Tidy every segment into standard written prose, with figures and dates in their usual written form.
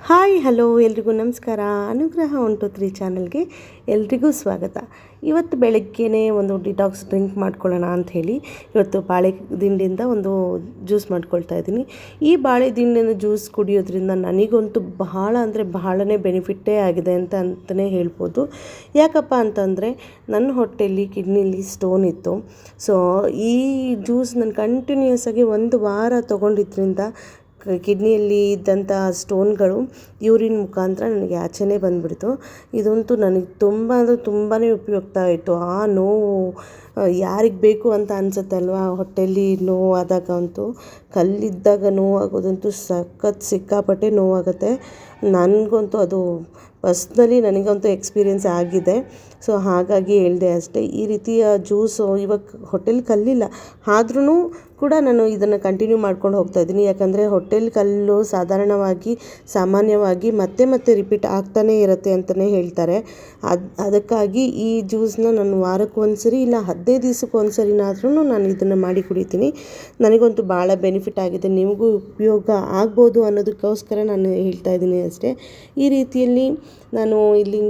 Hi hello ಎಲ್ರಿಗೂ ನಮಸ್ಕಾರ. ಅನುಗ್ರಹ 123 ಚಾನಲ್ಗೆ ಎಲ್ರಿಗೂ ಸ್ವಾಗತ. ಇವತ್ತು ಬೆಳಗ್ಗೆನೇ ಒಂದು ಡಿಟಾಕ್ಸ್ ಡ್ರಿಂಕ್ ಮಾಡ್ಕೊಳ್ಳೋಣ ಅಂಥೇಳಿ ಇವತ್ತು ಬಾಳೆ ದಿಂಡಿಂದ ಒಂದು ಜ್ಯೂಸ್ ಮಾಡ್ಕೊಳ್ತಾ ಇದ್ದೀನಿ. ಈ ಬಾಳೆ ದಿಂಡಿನ ಜ್ಯೂಸ್ ಕುಡಿಯೋದ್ರಿಂದ ನನಗಂತೂ ಬಹಳ ಅಂದರೆ ಬಹಳನೇ ಬೆನಿಫಿಟ್ಟೇ ಆಗಿದೆ ಅಂತಲೇ ಹೇಳ್ಬೋದು. ಯಾಕಪ್ಪ ಅಂತಂದರೆ ನನ್ನ ಹೊಟ್ಟೆಯಲ್ಲಿ ಕಿಡ್ನಿಲಿ ಸ್ಟೋನ್ ಇತ್ತು. ಸೊ ಈ ಜ್ಯೂಸ್ ನಾನು ಕಂಟಿನ್ಯೂಸ್ ಆಗಿ ಒಂದು ವಾರ ತೊಗೊಂಡಿದ್ರಿಂದ ಕಿಡ್ನಿಯಲ್ಲಿ ಇದ್ದಂಥ ಸ್ಟೋನ್ಗಳು ಯೂರಿನ್ ಮುಖಾಂತರ ನನಗೆ ಆಚೆನೇ ಬಂದುಬಿಡ್ತು. ಇದಂತೂ ನನಗೆ ತುಂಬ ಅಂದರೆ ತುಂಬಾ ಉಪಯುಕ್ತ ಆಯಿತು. ಆ ನೋವು ಯಾರಿಗೆ ಬೇಕು ಅಂತ ಅನಿಸುತ್ತಲ್ವ, ಹೊಟ್ಟೆಯಲ್ಲಿ ನೋವಾದಾಗಂತೂ, ಕಲ್ಲಿದ್ದಾಗ ನೋವಾಗೋದಂತೂ ಸಿಕ್ಕಾಪಟ್ಟೆ ನೋವಾಗುತ್ತೆ. ನನಗಂತೂ ಅದು ಪರ್ಸ್ನಲಿ ನನಗಂತೂ ಎಕ್ಸ್ಪೀರಿಯೆನ್ಸ್ ಆಗಿದೆ. ಸೊ ಹಾಗಾಗಿ ಹೇಳಿದೆ ಅಷ್ಟೇ. ಈ ರೀತಿಯ ಜ್ಯೂಸು ಇವಾಗ ಹೊಟ್ಟೆಲಿ ಕಲ್ಲಿಲ್ಲ ಆದ್ರೂ ಕೂಡ ನಾನು ಇದನ್ನು ಕಂಟಿನ್ಯೂ ಮಾಡ್ಕೊಂಡು ಹೋಗ್ತಾಯಿದ್ದೀನಿ. ಯಾಕಂದರೆ ಹೊಟ್ಟೆಲಿ ಕಲ್ಲು ಸಾಮಾನ್ಯವಾಗಿ ಮತ್ತೆ ರಿಪೀಟ್ ಆಗ್ತಾನೇ ಇರುತ್ತೆ ಅಂತಲೇ ಹೇಳ್ತಾರೆ. ಅದಕ್ಕಾಗಿ ಈ ಜ್ಯೂಸನ್ನ ನಾನು ವಾರಕ್ಕೆ ಒಂದ್ಸರಿ ಇಲ್ಲ 15 ದಿವಸಕ್ಕೆ ಒಂದ್ಸರಿನಾದ್ರೂ ನಾನು ಇದನ್ನು ಮಾಡಿ ಕುಡಿತೀನಿ. ನನಗಂತೂ ಭಾಳ ಬೆನಿಫಿಟ್ ಆಗಿದೆ, ನಿಮಗೂ ಉಪಯೋಗ ಆಗ್ಬೋದು ಅನ್ನೋದಕ್ಕೋಸ್ಕರ ನಾನು ಹೇಳ್ತಾ ಇದ್ದೀನಿ ಅಷ್ಟೇ. ಈ ರೀತಿಯಲ್ಲಿ ನಾನು ಇಲ್ಲಿ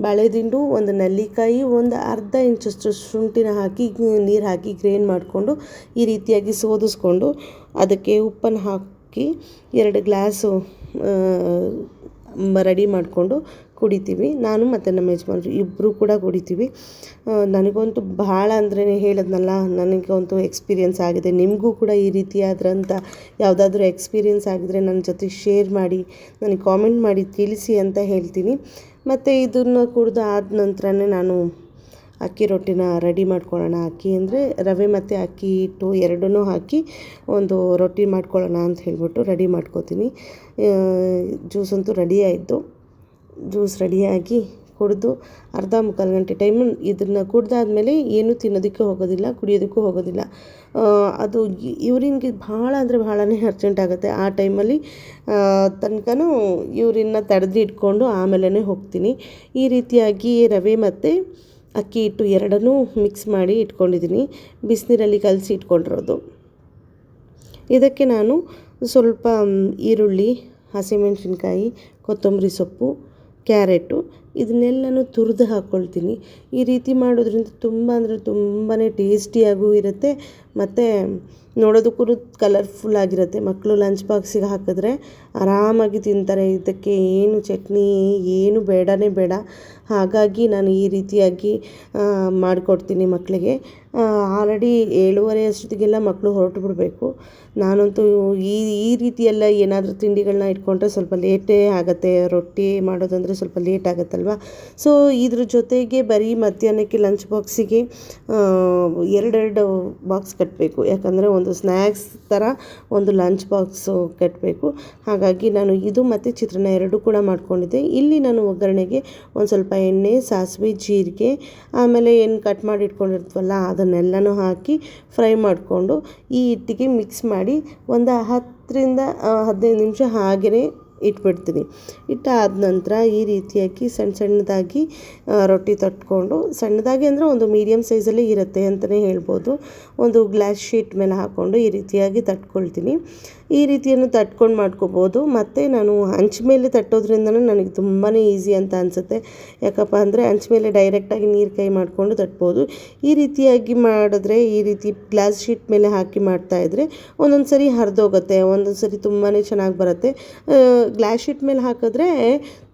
ಬಾಳೆದಿಂಡು, ಒಂದು ನೆಲ್ಲಿಕಾಯಿ, ಒಂದು ಅರ್ಧ ಇಂಚಷ್ಟು ಶುಂಠಿನ ಹಾಕಿ ನೀರು ಹಾಕಿ ಗ್ರೈಂಡ್ ಮಾಡಿಕೊಂಡು ಈ ರೀತಿಯಾಗಿ ಸೋದಿಸ್ಕೊಂಡು ಅದಕ್ಕೆ ಉಪ್ಪನ್ನು ಹಾಕಿ 2 ಗ್ಲಾಸು ರೆಡಿ ಮಾಡಿಕೊಂಡು ಕುಡಿತೀವಿ. ನಾನು ಮತ್ತು ನಮ್ಮ ಯಜಮಾನ್ರು ಇಬ್ಬರು ಕೂಡ ಕುಡಿತೀವಿ. ನನಗಂತೂ ಭಾಳ ಅಂದ್ರೆ ಹೇಳಿದ್ನಲ್ಲ, ನನಗಂತೂ ಎಕ್ಸ್ಪೀರಿಯೆನ್ಸ್ ಆಗಿದೆ. ನಿಮಗೂ ಕೂಡ ಈ ರೀತಿಯಾದ್ರಂಥ ಯಾವುದಾದ್ರೂ ಎಕ್ಸ್ಪೀರಿಯೆನ್ಸ್ ಆಗಿದ್ರೆ ನನ್ನ ಜೊತೆ ಶೇರ್ ಮಾಡಿ, ನನಗೆ ಕಾಮೆಂಟ್ ಮಾಡಿ ತಿಳಿಸಿ ಅಂತ ಹೇಳ್ತೀನಿ. ಮತ್ತು ಇದನ್ನು ಕುಡಿದು ಆದ ನಂತರನೇ ನಾನು ಅಕ್ಕಿ ರೊಟ್ಟಿನ ರೆಡಿ ಮಾಡ್ಕೊಳ್ಳೋಣ. ಅಕ್ಕಿ ಅಂದರೆ ರವೆ ಮತ್ತು ಅಕ್ಕಿ ಹಿಟ್ಟು ಎರಡನ್ನೂ ಹಾಕಿ ಒಂದು ರೊಟ್ಟಿ ಮಾಡ್ಕೊಳ್ಳೋಣ ಅಂತ ಹೇಳ್ಬಿಟ್ಟು ರೆಡಿ ಮಾಡ್ಕೋತೀನಿ. ಜ್ಯೂಸ್ ಅಂತೂ ರೆಡಿ ಆಯಿತು. ಜ್ಯೂಸ್ ರೆಡಿಯಾಗಿ ಕುಡಿದು ಅರ್ಧ ಮುಕ್ಕಾಲು ಗಂಟೆ ಟೈಮು ಇದನ್ನು ಕುಡ್ದಾದ್ಮೇಲೆ ಏನೂ ತಿನ್ನೋದಕ್ಕೆ ಹೋಗೋದಿಲ್ಲ, ಕುಡಿಯೋದಕ್ಕೂ ಹೋಗೋದಿಲ್ಲ. ಅದು ಯೂರಿನ್ಗೆ ಭಾಳ ಅಂದರೆ ಭಾಳನೇ ಅರ್ಜೆಂಟ್ ಆಗುತ್ತೆ. ಆ ಟೈಮಲ್ಲಿ ತನಕನೂ ಯೂರಿನ್ನ ತಡೆದು ಇಟ್ಕೊಂಡು ಆಮೇಲೆ ಹೋಗ್ತೀನಿ. ಈ ರೀತಿಯಾಗಿ ರವೆ ಮತ್ತು ಅಕ್ಕಿ ಹಿಟ್ಟು ಎರಡನ್ನೂ ಮಿಕ್ಸ್ ಮಾಡಿ ಇಟ್ಕೊಂಡಿದ್ದೀನಿ, ಬಿಸಿನೀರಲ್ಲಿ ಕಲಸಿ ಇಟ್ಕೊಂಡಿರೋದು. ಇದಕ್ಕೆ ನಾನು ಸ್ವಲ್ಪ ಈರುಳ್ಳಿ, ಹಸಿಮೆಣಸಿನ್ಕಾಯಿ, ಕೊತ್ತಂಬರಿ ಸೊಪ್ಪು, ಕ್ಯಾರೆಟು ಇದನ್ನೆಲ್ಲನೂ ತುರಿದು ಹಾಕ್ಕೊಳ್ತೀನಿ. ಈ ರೀತಿ ಮಾಡೋದ್ರಿಂದ ತುಂಬ ಅಂದರೆ ತುಂಬಾ ಟೇಸ್ಟಿಯಾಗೂ ಇರುತ್ತೆ ಮತ್ತು ನೋಡೋದಕ್ಕೂ ಕಲರ್ಫುಲ್ ಆಗಿರುತ್ತೆ. ಮಕ್ಕಳು ಲಂಚ್ ಬಾಕ್ಸಿಗೆ ಹಾಕಿದ್ರೆ ಆರಾಮಾಗಿ ತಿಂತಾರೆ. ಇದಕ್ಕೆ ಏನು ಚಟ್ನಿ ಏನು ಬೇಡನೇ ಬೇಡ. ಹಾಗಾಗಿ ನಾನು ಈ ರೀತಿಯಾಗಿ ಮಾಡಿಕೊಡ್ತೀನಿ ಮಕ್ಕಳಿಗೆ. ಆಲ್ರೆಡಿ 7:30 ಅಷ್ಟೊತ್ತಿಗೆಲ್ಲ ಮಕ್ಕಳು ಹೊರಟು ಬಿಡಬೇಕು. ನಾನಂತೂ ಈ ರೀತಿಯೆಲ್ಲ ಏನಾದರೂ ತಿಂಡಿಗಳನ್ನ ಇಟ್ಕೊಂಡ್ರೆ ಸ್ವಲ್ಪ ಲೇಟೇ ಆಗುತ್ತೆ. ರೊಟ್ಟಿ ಮಾಡೋದಂದರೆ ಸ್ವಲ್ಪ ಲೇಟ್ ಆಗುತ್ತಲ್ವ. ಸೊ ಇದ್ರ ಜೊತೆಗೆ ಬರೀ ಮಧ್ಯಾಹ್ನಕ್ಕೆ ಲಂಚ್ ಬಾಕ್ಸಿಗೆ 2 ಬಾಕ್ಸ್ ಕಟ್ಟಬೇಕು. ಯಾಕಂದರೆ ಒಂದು ಸ್ನ್ಯಾಕ್ಸ್ ಥರ ಒಂದು ಲಂಚ್ ಬಾಕ್ಸು ಕಟ್ಟಬೇಕು. ಹಾಗಾಗಿ ನಾನು ಇದು ಮತ್ತು ಚಿತ್ರಾನ್ನ ಎರಡೂ ಕೂಡ ಮಾಡ್ಕೊಂಡಿದ್ದೆ. ಇಲ್ಲಿ ನಾನು ಒಗ್ಗರಣೆಗೆ ಒಂದು ಸ್ವಲ್ಪ ಎಣ್ಣೆ, ಸಾಸಿವೆ, ಜೀರಿಗೆ, ಆಮೇಲೆ ಏನು ಕಟ್ ಮಾಡಿ ಇಟ್ಕೊಂಡಿರ್ತೀವಲ್ಲ ಅದನ್ನೆಲ್ಲನೂ ಹಾಕಿ ಫ್ರೈ ಮಾಡಿಕೊಂಡು ಈ ಹಿಟ್ಟಿಗೆ ಮಿಕ್ಸ್ ಮಾಡಿ ಒಂದು 10ರಿಂದ 15 ನಿಮಿಷ ಹಾಗೆಯೇ ಇಟ್ಬಿಡ್ತೀನಿ. ಇಟ್ಟಾದ ನಂತರ ಈ ರೀತಿಯಾಗಿ ಸಣ್ಣದಾಗಿ ರೊಟ್ಟಿ ತಟ್ಕೊಂಡು, ಸಣ್ಣದಾಗಿ ಅಂದರೆ ಒಂದು ಮೀಡಿಯಮ್ ಸೈಜಲ್ಲೇ ಇರುತ್ತೆ ಅಂತಲೇ ಹೇಳ್ಬೋದು, ಒಂದು ಗ್ಲಾಸ್ ಶೀಟ್ ಮೇಲೆ ಹಾಕ್ಕೊಂಡು ಈ ರೀತಿಯಾಗಿ ತಟ್ಕೊಳ್ತೀನಿ. ಈ ರೀತಿಯನ್ನು ತಟ್ಕೊಂಡು ಮಾಡ್ಕೋಬೋದು. ಮತ್ತು ನಾನು ಹಂಚ್ ಮೇಲೆ ತಟ್ಟೋದ್ರಿಂದನೂ ನನಗೆ ತುಂಬಾ ಈಸಿ ಅಂತ ಅನಿಸುತ್ತೆ. ಯಾಕಪ್ಪ ಅಂದರೆ ಹಂಚ್ ಮೇಲೆ ಡೈರೆಕ್ಟಾಗಿ ನೀರು ಕೈ ಮಾಡಿಕೊಂಡು ತಟ್ಬೋದು. ಈ ರೀತಿಯಾಗಿ ಮಾಡಿದ್ರೆ, ಈ ರೀತಿ ಗ್ಲಾಸ್ ಶೀಟ್ ಮೇಲೆ ಹಾಕಿ ಮಾಡ್ತಾಯಿದ್ರೆ ಒಂದೊಂದು ಸರಿ ಹರಿದೋಗುತ್ತೆ, ಒಂದೊಂದು ಸರಿ ತುಂಬಾ ಚೆನ್ನಾಗಿ ಬರುತ್ತೆ. ಗ್ಲಾಸ್ ಶೀಟ್ ಮೇಲೆ ಹಾಕಿದ್ರೆ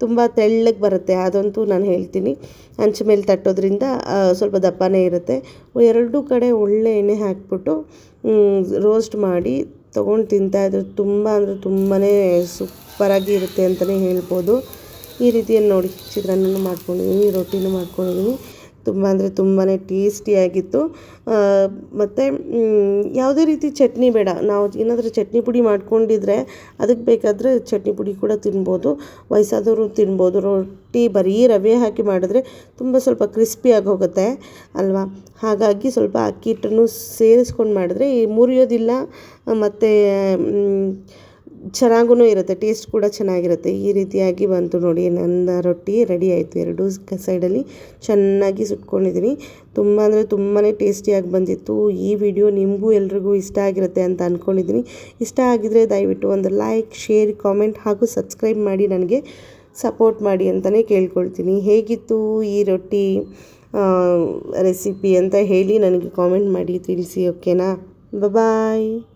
ತುಂಬ ತೆಳ್ಳಗೆ ಬರುತ್ತೆ, ಅದಂತೂ ನಾನು ಹೇಳ್ತೀನಿ. ಹಂಚ ಮೇಲೆ ತಟ್ಟೋದ್ರಿಂದ ಸ್ವಲ್ಪ ದಪ್ಪನೇ ಇರುತ್ತೆ. ಎರಡೂ ಕಡೆ ಒಳ್ಳೆ ಎಣ್ಣೆ ಹಾಕ್ಬಿಟ್ಟು ರೋಸ್ಟ್ ಮಾಡಿ ತೊಗೊಂಡು ತಿಂತಾಯಿದ್ರೆ ತುಂಬ ಅಂದರೆ ತುಂಬಾ ಸೂಪರಾಗಿ ಇರುತ್ತೆ ಅಂತಲೇ ಹೇಳ್ಬೋದು. ಈ ರೀತಿಯಲ್ಲಿ ನೋಡಿ ಚಿತ್ರಾನ್ನನೂ ಮಾಡ್ಕೊಂಡಿದ್ದೀನಿ, ರೊಟ್ಟಿನೂ ಮಾಡ್ಕೊಂಡಿದ್ದೀನಿ. ತುಂಬ ಅಂದರೆ ತುಂಬಾ ಟೇಸ್ಟಿಯಾಗಿತ್ತು. ಮತ್ತು ಯಾವುದೇ ರೀತಿ ಚಟ್ನಿ ಬೇಡ. ನಾವು ಏನಾದರೂ ಚಟ್ನಿ ಪುಡಿ ಮಾಡ್ಕೊಂಡಿದ್ರೆ ಅದಕ್ಕೆ ಬೇಕಾದರೆ ಚಟ್ನಿ ಪುಡಿ ಕೂಡ ತಿನ್ಬೋದು, ವಯಸ್ಸಾದವರು ತಿನ್ಬೋದು. ರೊಟ್ಟಿ ಬರೀ ರವೆ ಹಾಕಿ ಮಾಡಿದ್ರೆ ಸ್ವಲ್ಪ ಕ್ರಿಸ್ಪಿಯಾಗಿ ಹೋಗುತ್ತೆ ಅಲ್ವಾ. ಹಾಗಾಗಿ ಸ್ವಲ್ಪ ಅಕ್ಕಿ ಹಿಟ್ಟನ್ನು ಸೇರಿಸ್ಕೊಂಡು ಮಾಡಿದ್ರೆ ಮುರಿಯೋದಿಲ್ಲ ಮತ್ತು ಚೆನ್ನಾಗೂ ಇರುತ್ತೆ, ಟೇಸ್ಟ್ ಕೂಡ ಚೆನ್ನಾಗಿರುತ್ತೆ. ಈ ರೀತಿಯಾಗಿ ಬಂತು ನೋಡಿ, ನನ್ನ ರೊಟ್ಟಿ ರೆಡಿ ಆಯಿತು. ಎರಡೂ ಸೈಡಲ್ಲಿ ಚೆನ್ನಾಗಿ ಸುಟ್ಕೊಂಡಿದ್ದೀನಿ. ತುಂಬ ಅಂದರೆ ತುಂಬಾ ಟೇಸ್ಟಿಯಾಗಿ ಬಂದಿತ್ತು. ಈ ವಿಡಿಯೋ ನಿಮಗೂ ಎಲ್ರಿಗೂ ಇಷ್ಟ ಆಗಿರುತ್ತೆ ಅಂತ ಅಂದ್ಕೊಂಡಿದ್ದೀನಿ. ಇಷ್ಟ ಆಗಿದರೆ ದಯವಿಟ್ಟು ಒಂದು ಲೈಕ್, ಶೇರ್, ಕಾಮೆಂಟ್ ಹಾಗೂ ಸಬ್ಸ್ಕ್ರೈಬ್ ಮಾಡಿ ನನಗೆ ಸಪೋರ್ಟ್ ಮಾಡಿ ಅಂತಲೇ ಕೇಳ್ಕೊಳ್ತೀನಿ. ಹೇಗಿತ್ತು ಈ ರೊಟ್ಟಿ ರೆಸಿಪಿ ಅಂತ ಹೇಳಿ ನನಗೆ ಕಾಮೆಂಟ್ ಮಾಡಿ ತಿಳಿಸಿ. ಓಕೆನಾ? ಬಾಯ್.